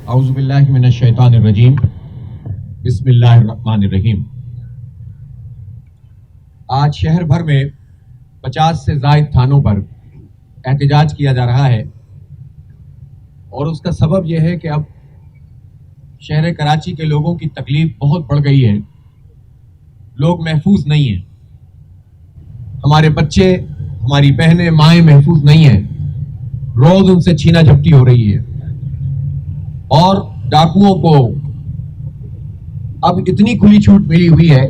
اعوذ باللہ من الشیطان الرجیم بسم اللہ الرحمن الرحیم۔ آج شہر بھر میں 50 سے زائد تھانوں پر احتجاج کیا جا رہا ہے اور اس کا سبب یہ ہے کہ اب شہر کراچی کے لوگوں کی تکلیف بہت بڑھ گئی ہے، لوگ محفوظ نہیں ہیں، ہمارے بچے، ہماری بہنیں، مائیں محفوظ نہیں ہیں، روز ان سے چھینا جھپٹی ہو رہی ہے اور ڈاکوؤں کو اب اتنی کھلی چھوٹ ملی ہوئی ہے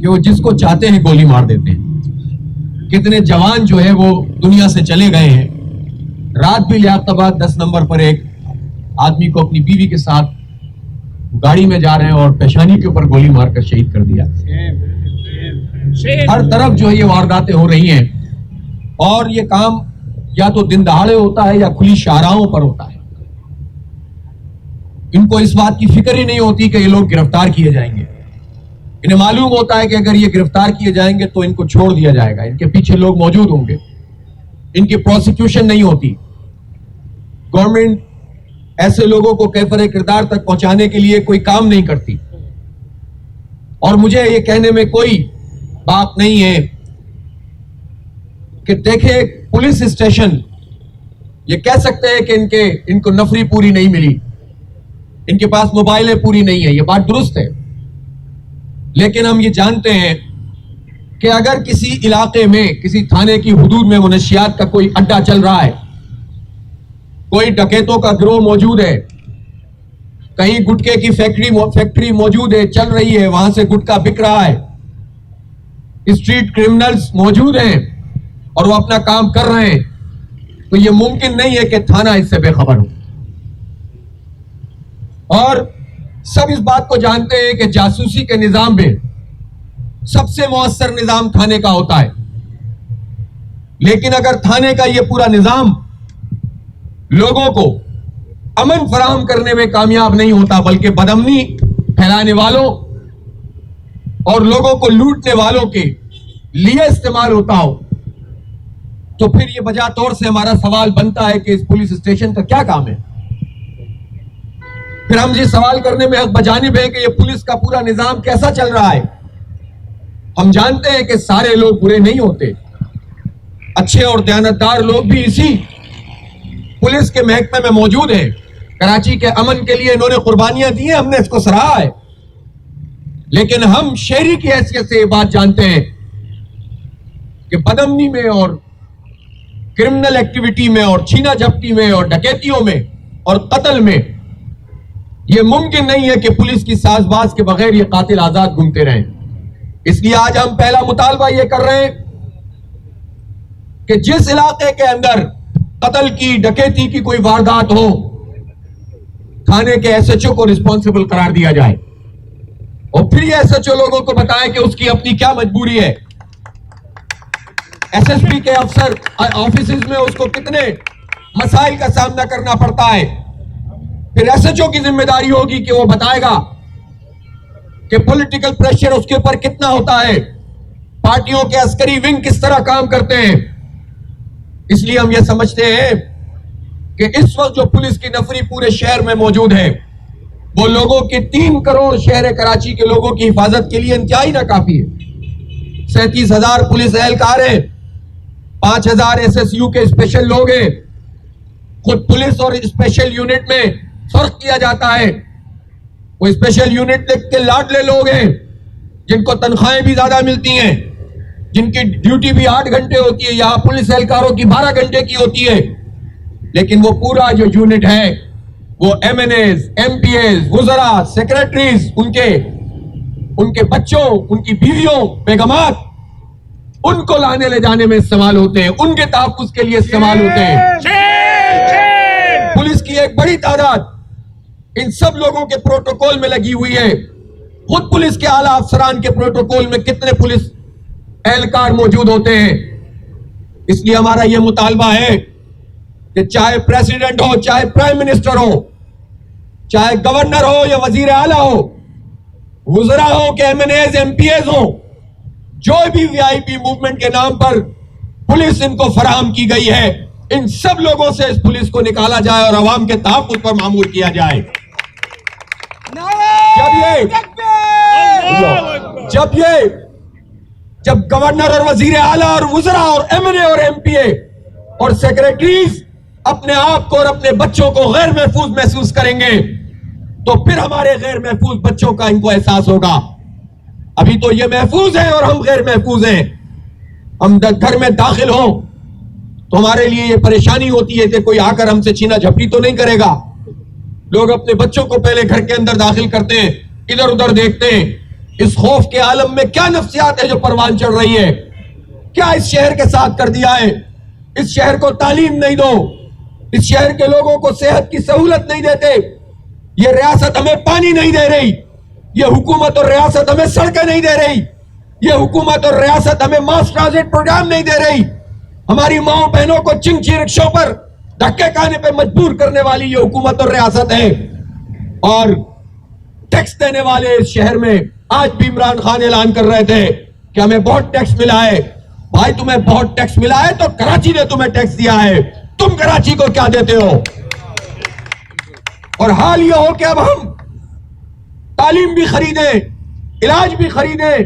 کہ وہ جس کو چاہتے ہیں گولی مار دیتے ہیں۔ کتنے جوان جو ہے وہ دنیا سے چلے گئے ہیں۔ رات بھی لیاقت آباد 10 نمبر پر ایک آدمی کو اپنی بیوی کے ساتھ گاڑی میں جا رہے ہیں اور پیشانی کے اوپر گولی مار کر شہید کر دیا۔ ہر طرف جو ہے یہ وارداتیں ہو رہی ہیں اور یہ کام یا تو دن دہاڑے ہوتا ہے یا کھلی شاہراہوں پر ہوتا ہے۔ ان کو اس بات کی فکر ہی نہیں ہوتی کہ یہ لوگ گرفتار کیے جائیں گے۔ انہیں معلوم ہوتا ہے کہ اگر یہ گرفتار کیے جائیں گے تو ان کو چھوڑ دیا جائے گا، ان کے پیچھے لوگ موجود ہوں گے، ان کی پروسیکیوشن نہیں ہوتی۔ گورنمنٹ ایسے لوگوں کو کیفر کردار تک پہنچانے کے لیے کوئی کام نہیں کرتی، اور مجھے یہ کہنے میں کوئی بات نہیں ہے کہ دیکھیں پولیس اسٹیشن یہ کہہ سکتے ہیں کہ ان کو نفری پوری نہیں ملی، ان کے پاس موبائلیں پوری نہیں ہیں، یہ بات درست ہے، لیکن ہم یہ جانتے ہیں کہ اگر کسی علاقے میں، کسی تھانے کی حدود میں منشیات کا کوئی اڈا چل رہا ہے، کوئی ڈکیتوں کا گروہ موجود ہے، کہیں گٹکے کی فیکٹری موجود ہے، چل رہی ہے، وہاں سے گٹکا بک رہا ہے، اسٹریٹ کرمنلز موجود ہیں اور وہ اپنا کام کر رہے ہیں، تو یہ ممکن نہیں ہے کہ تھانہ اس سے بے خبر ہو۔ اور سب اس بات کو جانتے ہیں کہ جاسوسی کے نظام میں سب سے مؤثر نظام تھانے کا ہوتا ہے، لیکن اگر تھانے کا یہ پورا نظام لوگوں کو امن فراہم کرنے میں کامیاب نہیں ہوتا بلکہ بدامنی پھیلانے والوں اور لوگوں کو لوٹنے والوں کے لیے استعمال ہوتا ہو، تو پھر یہ بجا طور سے ہمارا سوال بنتا ہے کہ اس پولیس اسٹیشن کا کیا کام ہے؟ پھر ہم یہ سوال کرنے میں حق بجانب ہے کہ یہ پولیس کا پورا نظام کیسا چل رہا ہے۔ ہم جانتے ہیں کہ سارے لوگ برے نہیں ہوتے، اچھے اور دیانتدار لوگ بھی اسی پولیس کے محکمے میں موجود ہیں۔ کراچی کے امن کے لیے انہوں نے قربانیاں دی ہیں، ہم نے اس کو سراہا ہے، لیکن ہم شہری کی حیثیت سے یہ بات جانتے ہیں کہ بدامنی میں اور کرمنل ایکٹیویٹی میں اور چھینا جھپٹی میں اور ڈکیتیوں میں اور قتل میں یہ ممکن نہیں ہے کہ پولیس کی ساز باز کے بغیر یہ قاتل آزاد گھومتے رہیں۔ اس لیے آج ہم پہلا مطالبہ یہ کر رہے ہیں کہ جس علاقے کے اندر قتل کی، ڈکیتی کی کوئی واردات ہو، تھانے کے ایس ایچ او کو رسپانسبل قرار دیا جائے اور پھر یہ ایس ایچ او لوگوں کو بتائیں کہ اس کی اپنی کیا مجبوری ہے، ایس ایس پی کے افسر آفیسز میں اس کو کتنے مسائل کا سامنا کرنا پڑتا ہے۔ پھر ایس ایچ او کی ذمہ داری ہوگی کہ وہ بتائے گا کہ پولیٹیکل پریشر اس کے اوپر کتنا ہوتا ہے، پارٹیوں کے عسکری ونگ کس طرح کام کرتے ہیں۔ اس لیے ہم یہ سمجھتے ہیں کہ اس وقت جو پولیس کی نفری پورے شہر میں موجود ہے وہ لوگوں کے 3 کروڑ شہر کراچی کے لوگوں کی حفاظت کے لیے انتہائی ناکافی ہے۔ 37,000 پولیس اہلکار ہیں، 5,000 ایس ایس یو کے اسپیشل لوگ ہیں۔ خود پولیس اور اسپیشل یونٹ میں فرق کیا جاتا ہے، وہ اسپیشل یونٹ کے لاڈلے لوگ ہیں جن کو تنخواہیں بھی زیادہ ملتی ہیں، جن کی ڈیوٹی بھی 8 گھنٹے ہوتی ہے، یہاں پولیس اہلکاروں کی 12 گھنٹے کی ہوتی ہے، لیکن وہ پورا جو یونٹ ہے وہ MNAs, MPAs, وزراء، سیکریٹریز، ان کے بچوں، ان کی بیویوں، بیگمات، ان کو لانے لے جانے میں استعمال ہوتے ہیں، ان کے تحفظ کے لیے استعمال ہوتے ہیں۔ پولیس کی ایک بڑی تعداد ان سب لوگوں کے پروٹوکول میں لگی ہوئی ہے۔ خود پولیس کے اعلیٰ افسران کے پروٹوکول میں کتنے پولیس اہلکار موجود ہوتے ہیں۔ اس لیے ہمارا یہ مطالبہ ہے کہ چاہے پریزیڈنٹ ہو، چاہے پرائم منسٹر ہو، چاہے گورنر ہو یا وزیر اعلیٰ ہو، وزراء ہو کہ MNAs, MPAs ہو، جو بھی وی آئی پی موومنٹ کے نام پر پولیس ان کو فراہم کی گئی ہے، ان سب لوگوں سے اس پولیس کو نکالا جائے اور عوام کے تحفظ پر مامور کیا جائے. جب گورنر اور وزیر اعلیٰ اور وزراء اور ایم این اے اور ایم پی اے اور سیکریٹریز اپنے آپ کو اور اپنے بچوں کو غیر محفوظ محسوس کریں گے تو پھر ہمارے غیر محفوظ بچوں کا ان کو احساس ہوگا. ابھی تو یہ محفوظ ہیں اور ہم غیر محفوظ ہیں. ہم گھر میں داخل ہوں تو ہمارے لیے یہ پریشانی ہوتی ہے کہ کوئی آ کر ہم سے چھینا جھپٹی تو نہیں کرے گا. لوگ اپنے بچوں کو پہلے گھر کے اندر داخل کرتے ہیں, ادھر ادھر دیکھتے ہیں. اس خوف کے عالم میں کیا نفسیات ہے جو پروان چڑھ رہی ہے, کیا اس شہر کے ساتھ کر دیا ہے. اس شہر کو تعلیم نہیں دو, اس شہر کے لوگوں کو صحت کی سہولت نہیں دیتے, یہ ریاست ہمیں پانی نہیں دے رہی, یہ حکومت اور ریاست ہمیں سڑکیں نہیں دے رہی, یہ حکومت اور ریاست ہمیں ماس ٹرانزٹ پروگرام نہیں دے رہی. ہماری ماؤں بہنوں کو چنگچی رکشوں پر دھکے کھانے پہ مجبور کرنے والی یہ حکومت اور ریاست ہے. اور ٹیکس دینے والے اس شہر میں آج بھی عمران خان اعلان کر رہے تھے کہ ہمیں بہت ٹیکس ملا ہے. بھائی تمہیں بہت ٹیکس ملا ہے تو کراچی نے تمہیں ٹیکس دیا ہے, تم کراچی کو کیا دیتے ہو. اور حال یہ ہو کہ اب ہم تعلیم بھی خریدیں, علاج بھی خریدیں,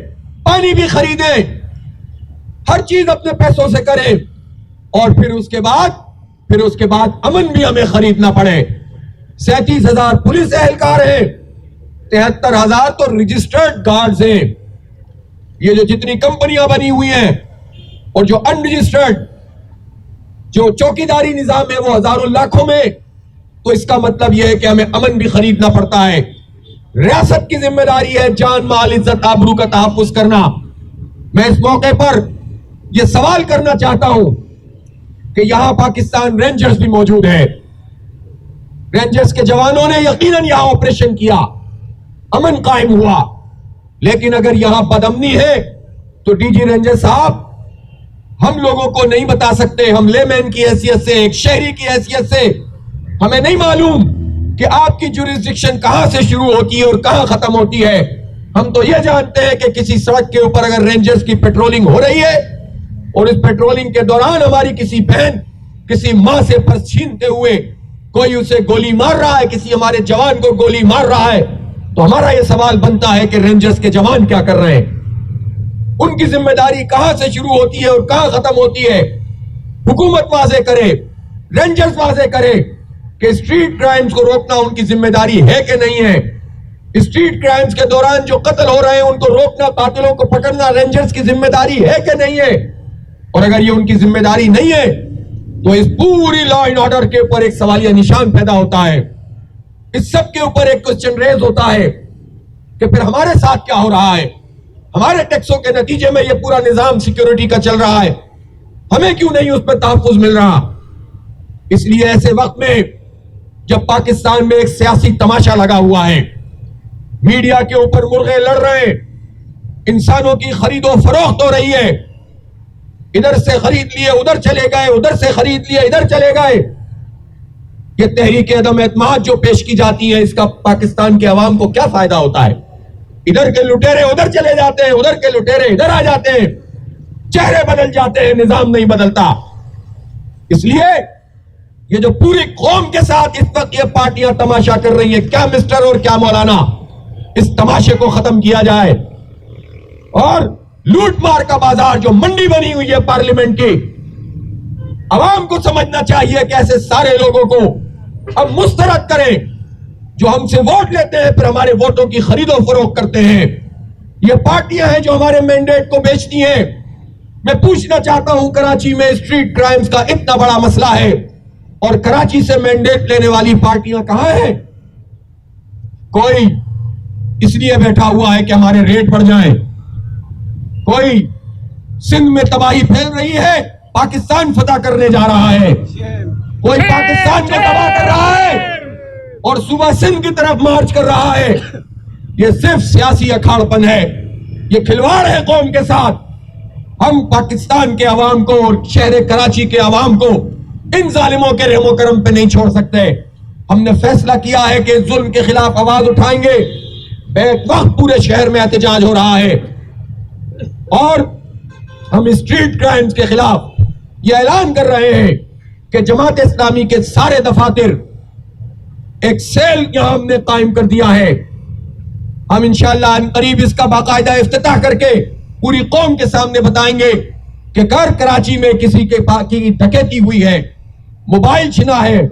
پانی بھی خریدیں, ہر چیز اپنے پیسوں سے کریں, اور پھر اس کے بعد امن بھی ہمیں خریدنا پڑے. 37,000 پولیس اہلکار ہیں, 73,000 تو رجسٹرڈ گارڈز ہیں. یہ جو جتنی کمپنیاں بنی ہوئی ہیں اور جو ان رجسٹرڈ جو چوکیداری نظام ہے وہ ہزاروں لاکھوں میں, تو اس کا مطلب یہ ہے کہ ہمیں امن بھی خریدنا پڑتا ہے. ریاست کی ذمہ داری ہے جان مال عزت آبرو کا تحفظ کرنا. میں اس موقع پر یہ سوال کرنا چاہتا ہوں کہ یہاں پاکستان رینجرز بھی موجود ہے. رینجرز کے جوانوں نے یقیناً یہاں آپریشن کیا, امن قائم ہوا, لیکن اگر یہاں بدامنی ہے تو ڈی جی رینجر صاحب ہم لوگوں کو نہیں بتا سکتے. ہم لے مین کی حیثیت سے, ایک شہری کی حیثیت سے ہمیں نہیں معلوم کہ آپ کی جوریسڈکشن کہاں سے شروع ہوتی ہے اور کہاں ختم ہوتی ہے. ہم تو یہ جانتے ہیں کہ کسی سڑک کے اوپر اگر رینجرز کی پیٹرولنگ ہو رہی ہے اور اس پیٹرولنگ کے دوران ہماری کسی بہن, کسی ماں سے پرس چھینتے ہوئے کوئی اسے گولی مار رہا ہے, کسی ہمارے جوان کو گولی مار رہا ہے, تو ہمارا یہ سوال بنتا ہے کہ رینجرز کے جوان کیا کر رہے ہیں. ان کی ذمہ داری کہاں سے شروع ہوتی ہے اور کہاں ختم ہوتی ہے. حکومت واضح کرے, رینجرز واضح کرے کہ اسٹریٹ کرائمز کو روکنا ان کی ذمہ داری ہے کہ نہیں ہے. اسٹریٹ کرائمز کے دوران جو قتل ہو رہے ہیں ان کو روکنا, قاتلوں کو پکڑنا رینجرز کی ذمہ داری ہے کہ نہیں ہے. اور اگر یہ ان کی ذمہ داری نہیں ہے تو اس پوری لا اینڈ آرڈر کے اوپر ایک سوالیہ نشان پیدا ہوتا ہے. اس سب کے اوپر ایک کوسچن ریز ہوتا ہے کہ پھر ہمارے ساتھ کیا ہو رہا ہے. ہمارے ٹیکسوں کے نتیجے میں یہ پورا نظام سیکیورٹی کا چل رہا ہے, ہمیں کیوں نہیں اس پہ تحفظ مل رہا. اس لیے ایسے وقت میں جب پاکستان میں ایک سیاسی تماشا لگا ہوا ہے, میڈیا کے اوپر مرغے لڑ رہے ہیں, انسانوں کی خرید و فروخت ہو رہی ہے, ادھر سے خرید لیے ادھر چلے گئے, ادھر سے خرید لیے ادھر چلے گئے, یہ تحریک عدم اعتماد جو پیش کی جاتی ہے اس کا پاکستان کے عوام کو کیا فائدہ ہوتا ہے. ادھر کے لٹیرے ادھر چلے جاتے ہیں, ادھر کے لٹیرے ادھر آ جاتے ہیں, چہرے بدل جاتے ہیں, نظام نہیں بدلتا. اس لیے یہ جو پوری قوم کے ساتھ اس وقت یہ پارٹیاں تماشا کر رہی ہیں, کیا مسٹر اور کیا مولانا, اس تماشے کو ختم کیا جائے. اور لوٹ مار کا بازار جو منڈی بنی ہوئی ہے پارلیمنٹ کی, عوام کو سمجھنا چاہیے کہ ایسے سارے لوگوں کو ہم مسترد کریں جو ہم سے ووٹ لیتے ہیں پھر ہمارے ووٹوں کی خرید و فروخت کرتے ہیں. یہ پارٹیاں ہیں جو ہمارے مینڈیٹ کو بیچتی ہیں. میں پوچھنا چاہتا ہوں, کراچی میں اسٹریٹ کرائمز کا اتنا بڑا مسئلہ ہے اور کراچی سے مینڈیٹ لینے والی پارٹیاں کہاں ہیں؟ کوئی اس لیے بیٹھا ہوا ہے کہ ہمارے ریٹ بڑھ جائیں, کوئی سندھ میں تباہی پھیل رہی ہے, پاکستان فتح کرنے جا رہا ہے, کوئی پاکستان کو تباہ کر رہا ہے اور صبح سندھ کی طرف مارچ کر رہا ہے. یہ صرف سیاسی اکھاڑپن ہے, یہ کھلواڑ ہے قوم کے ساتھ. ہم پاکستان کے عوام کو اور شہر کراچی کے عوام کو ان ظالموں کے رحم و کرم پہ نہیں چھوڑ سکتے. ہم نے فیصلہ کیا ہے کہ ظلم کے خلاف آواز اٹھائیں گے. ایک وقت پورے شہر میں احتجاج ہو رہا ہے اور ہم اسٹریٹ کرائمز کے خلاف یہ اعلان کر رہے ہیں کہ جماعت اسلامی کے سارے دفاتر ایک سیل یہاں ہم نے قائم کر دیا ہے. ہم انشاءاللہ ان قریب اس کا باقاعدہ افتتاح کر کے پوری قوم کے سامنے بتائیں گے کہ گھر کراچی میں کسی کے کی ڈکیتی ہوئی ہے, موبائل چھنا ہے,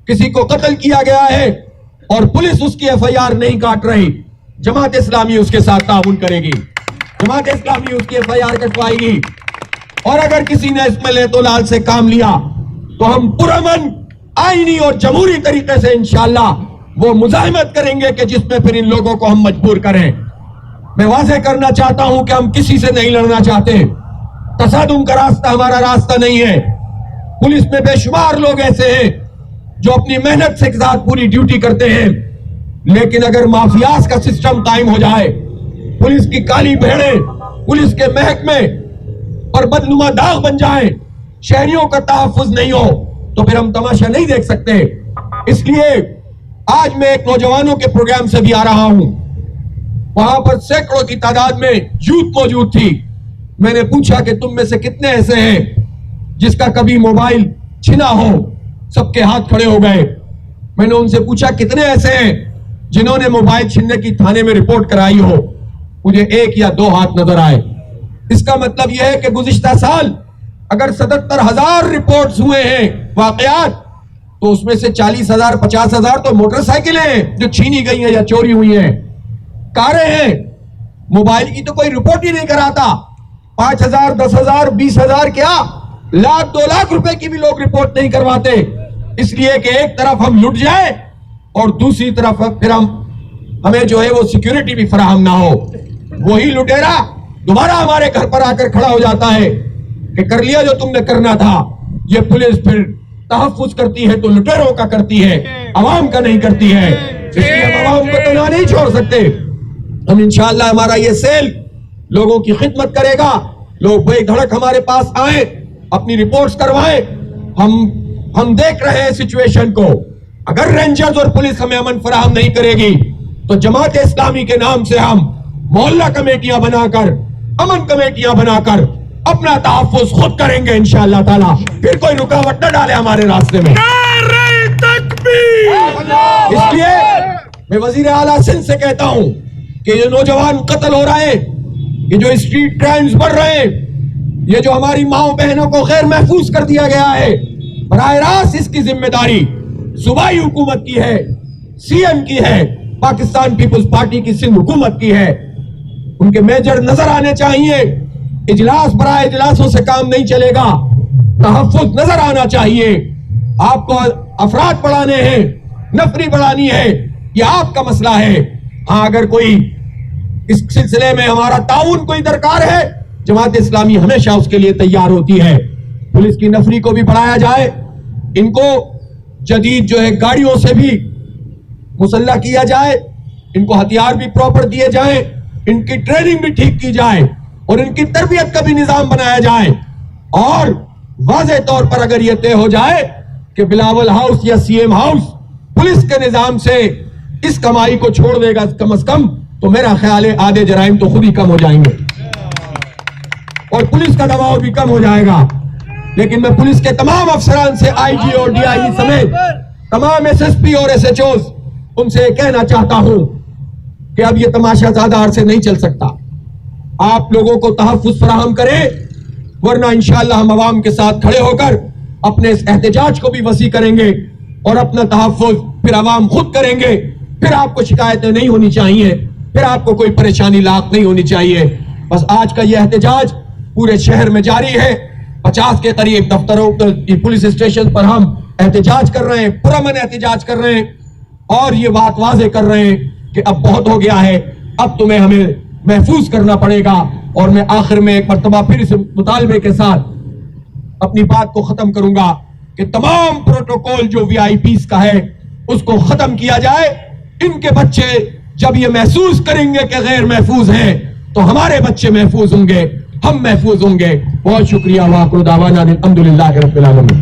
کسی کو قتل کیا گیا ہے اور پولیس اس کی FIR نہیں کاٹ رہی, جماعت اسلامی اس کے ساتھ تعاون کرے گی, جماعت اسلامی اس کی FIR کٹوائے گی. اور اگر کسی نے اس میں لیت و لال سے کام لیا تو ہم پرامن آئینی اور جمہوری طریقے سے انشاءاللہ وہ مزاحمت کریں گے کہ جس میں پھر ان لوگوں کو ہم مجبور کریں. میں واضح کرنا چاہتا ہوں کہ ہم کسی سے نہیں لڑنا چاہتے, تصادم کا راستہ ہمارا راستہ نہیں ہے. پولیس میں بے شمار لوگ ایسے ہیں جو اپنی محنت سے ساتھ پوری ڈیوٹی کرتے ہیں, لیکن اگر مافیاز کا سسٹم قائم ہو جائے, پولیس کی کالی بھیڑیں پولیس کے محکمے اور بدنما داغ بن جائیں, شہریوں کا تحفظ نہیں ہو, تو پھر ہم تماشا نہیں دیکھ سکتے. اس لیے آج میں ایک نوجوانوں کے پروگرام سے بھی آ رہا ہوں, وہاں پر سینکڑوں کی تعداد میں یوتھ موجود تھی. میں نے پوچھا کہ تم میں سے کتنے ایسے ہیں جس کا کبھی موبائل چھنا ہو؟ سب کے ہاتھ کھڑے ہو گئے. میں نے ان سے پوچھا کتنے ایسے ہیں جنہوں نے موبائل چھننے کی تھانے میں رپورٹ کرائی ہو؟ مجھے 1 یا 2 ہاتھ نظر آئے. اس کا مطلب یہ ہے کہ گزشتہ سال اگر 77,000 رپورٹس ہوئے ہیں واقعات, تو اس میں سے 40,000 50,000 تو موٹر سائیکلیں ہیں جو چھینی گئی ہیں یا چوری ہوئی ہیں, کاریں ہیں. موبائل کی تو کوئی رپورٹ ہی نہیں کراتا. 5,000 10,000 20,000 کیا لاکھ 2 لاکھ روپے کی بھی لوگ رپورٹ نہیں کرواتے, اس لیے کہ ایک طرف ہم لٹ جائیں اور دوسری طرف پھر ہمیں جو ہے وہ سیکیورٹی بھی فراہم نہ ہو. وہی لٹیرا دوبارہ ہمارے گھر پر آ کر کھڑا ہو جاتا ہے کہ کر لیا جو تم نے کرنا تھا. یہ پولیس پھر تحفظ کرتی ہے تو لٹیروں کا کرتی ہے, عوام کا نہیں کرتی ہے. اس لیے ہم عوام کو تنہا نہیں چھوڑ سکتے. ہم انشاءاللہ ہمارا یہ سیل لوگوں کی خدمت کرے گا. لوگ بے دھڑک ہمارے پاس آئیں, اپنی رپورٹس کروائیں. ہم دیکھ رہے ہیں سچویشن کو. اگر رینجرز اور پولیس ہمیں امن فراہم نہیں کرے گی تو جماعت اسلامی کے نام سے ہم محلہ کمیٹیاں بنا کر, امن کمیٹیاں بنا کر اپنا تحفظ خود کریں گے انشاءاللہ تعالیٰ. پھر کوئی رکاوٹ نہ ڈالے ہمارے راستے میں. اس لیے میں وزیر اعلیٰ سندھ سے کہتا ہوں کہ یہ نوجوان قتل ہو رہے ہیں, یہ جو اسٹریٹ کرائمز بڑھ رہے ہیں, یہ جو ہماری ماؤں بہنوں کو غیر محفوظ کر دیا گیا ہے, براہ راست اس کی ذمہ داری صوبائی حکومت کی ہے, CM کی ہے, پاکستان پیپلز پارٹی کی سندھ حکومت کی ہے. ان کے میجر نظر آنے چاہیے. اجلاس برائے اجلاسوں سے کام نہیں چلے گا, تحفظ نظر آنا چاہیے. آپ کو افراد بڑھانے ہیں, نفری بڑھانی ہے, یہ آپ کا مسئلہ ہے. ہاں اگر کوئی اس سلسلے میں ہمارا تعاون کوئی درکار ہے, جماعت اسلامی ہمیشہ اس کے لیے تیار ہوتی ہے. پولیس کی نفری کو بھی بڑھایا جائے, ان کو جدید جو ہے گاڑیوں سے بھی مسلح کیا جائے, ان کو ہتھیار بھی پراپر دیے جائیں, ان کی ٹریننگ بھی ٹھیک کی جائے اور ان کی تربیت کا بھی نظام بنایا جائے. اور واضح طور پر اگر یہ طے ہو جائے کہ بلاول ہاؤس یا CM ہاؤس پولیس کے نظام سے اس کمائی کو چھوڑ دے گا کم از کم, تو میرا خیال ہے آدھے جرائم تو خود ہی کم ہو جائیں گے اور پولیس کا دباؤ بھی کم ہو جائے گا. لیکن میں پولیس کے تمام افسران سے, IG اور DIG سمیت تمام SSP اور SHOs, ان سے کہنا چاہتا ہوں کہ اب یہ تماشا زیادہ عرصے نہیں چل سکتا. آپ لوگوں کو تحفظ فراہم کریں, ورنہ انشاءاللہ ہم عوام کے ساتھ کھڑے ہو کر اپنے اس احتجاج کو بھی وسیع کریں گے اور اپنا تحفظ پھر عوام خود کریں گے. پھر آپ کو شکایتیں نہیں ہونی چاہیے, پھر آپ کو کوئی پریشانی لاحق نہیں ہونی چاہیے. بس آج کا یہ احتجاج پورے شہر میں جاری ہے. 50 کے قریب دفتروں پولیس اسٹیشن پر ہم احتجاج کر رہے ہیں, پرامن احتجاج کر رہے ہیں اور یہ بات واضح کر رہے ہیں کہ اب بہت ہو گیا ہے, اب تمہیں ہمیں محفوظ کرنا پڑے گا. اور میں آخر میں ایک مرتبہ پھر اس مطالبے کے ساتھ اپنی بات کو ختم کروں گا کہ تمام پروٹوکول جو VIPs کا ہے اس کو ختم کیا جائے. ان کے بچے جب یہ محسوس کریں گے کہ غیر محفوظ ہیں تو ہمارے بچے محفوظ ہوں گے, ہم محفوظ ہوں گے. بہت شکریہ. وآخر دعوانا الحمدللہ رب العالمین.